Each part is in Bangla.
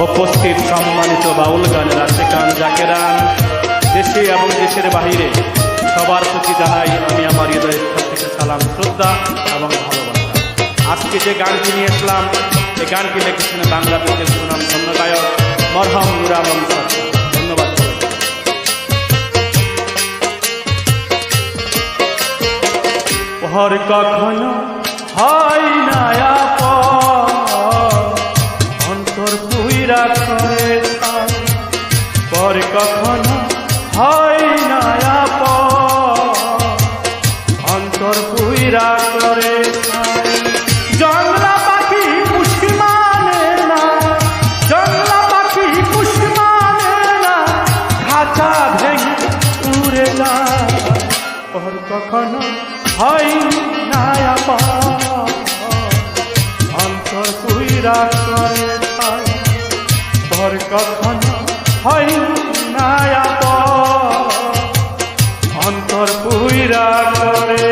উপস্থিত সম্মানিত বাউল গানের আশিকান জাকেরান, দেশে এবং দেশের বাহিরে সবার প্রতি জানাই আমি আমার হৃদয়ের থেকে সালাম, শ্রদ্ধা এবং ভালোবাসা। আজকে যে গানটি নিয়ে আসলাম, এই গানটি লিখেছেন বাংলাদেশের সুনামধন্য গায়ক মরহম নূর আলম সরকার। ধন্যবাদ। পর কখনো হয় না অন্তর পুইরা করে, পর কখনো হয় না অন্তর পুইরা করে। জংলা পাখি পুষ্টি মানে না, জংলা পাখি পুষ্টি মানে না, খাঁচা ভেঙে উড়ে যায়। পর কখনো হয় না অন্তর পুইরা করে, পর কখনো হয় না অন্তর পুইরা করে।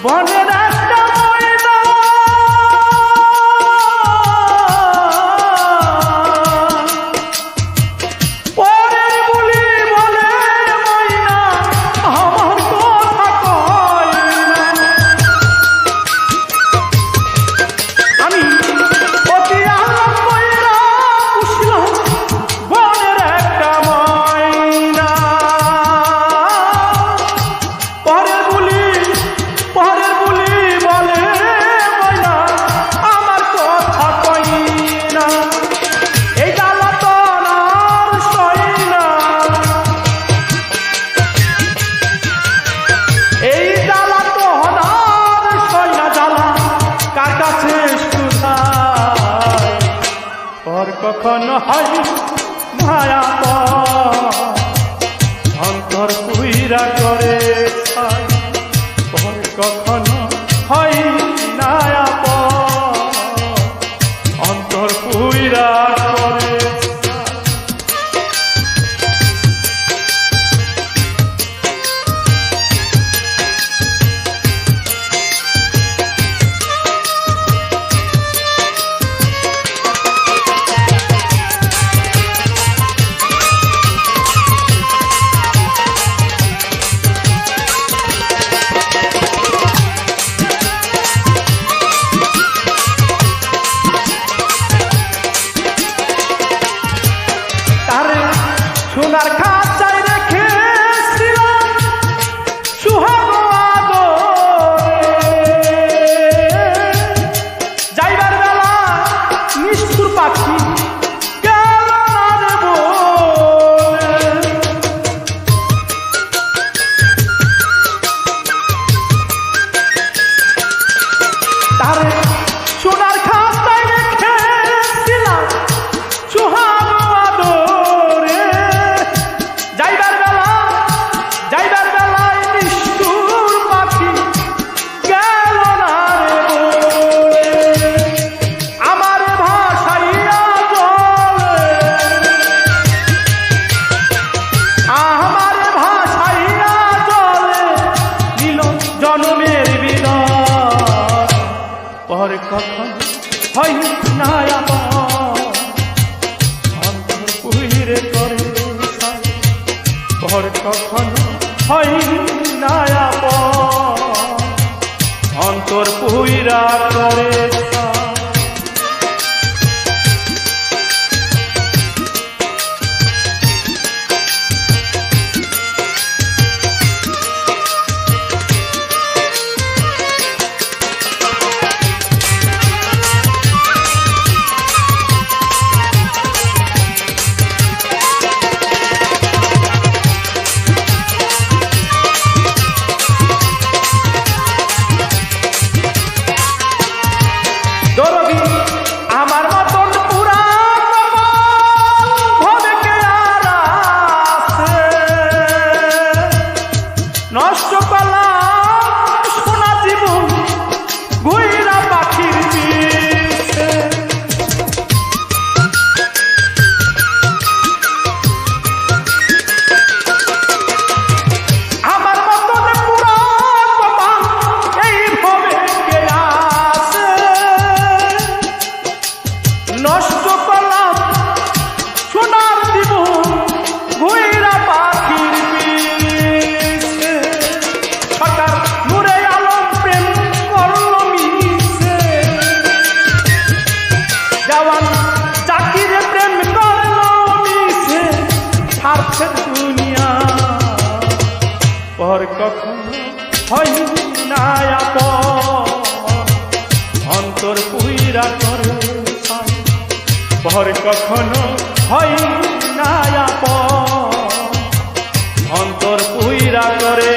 বনের একটা ময়না পরের বুলি বলে ময়না আমার কথা কয় না। আমি অতি আলাপ কইরা পুষলাম বনের একটা ময়না, পরের বুলি বলে ময়না আমার কথা কই না। এই জ্বালাতন আর সই না, এই জ্বালাতন আর সই না, জ্বালা কার কাছে শুধায়। পর কখনো হয় মায়া অন্তর পুইরা করে, পর কখনো হয় না অন্তর পুইরা করে। সোনার খাঁচায় রেখেছিলাম সুহাগ আদরে, যাইবার বেলা নিষ্ঠুর পাখি গেল না বলে। তারে সোনার খাঁচায় রেখেছিলাম সুহাগ আদরে, যাইবার বেলায় নিষ্ঠুর পাখি গেল না বলে। আমার ভাসাইয়া জলে, আমার ভাসাইয়া জলে নীল জনমের বিদায়। পর কখন হয় না অন্তর পুইরে করে, পর কখনো হয় না অন্তর পুইরা করে। পর কখনো হয় না আপন, অন্তর পুইরা করে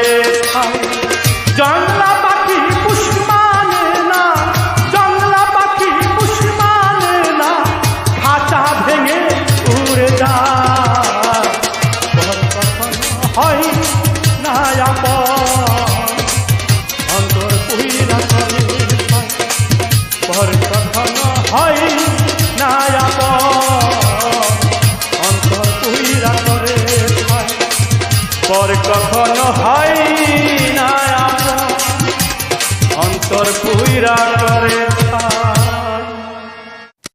খায়। জংলা পাখি পুষ মানে না, জংলা পাখি পুষ মানে না, খাঁচা ভেঙে উড়ে যায়। পর কখনো হয় না আপন, অন্তর পুইরা করে খায়। পর কখনো হয় না আপন, অন্তর পুইরা করে খায়। পর কখনো হয় না আপন, অন্তর পুইরা করে খায়।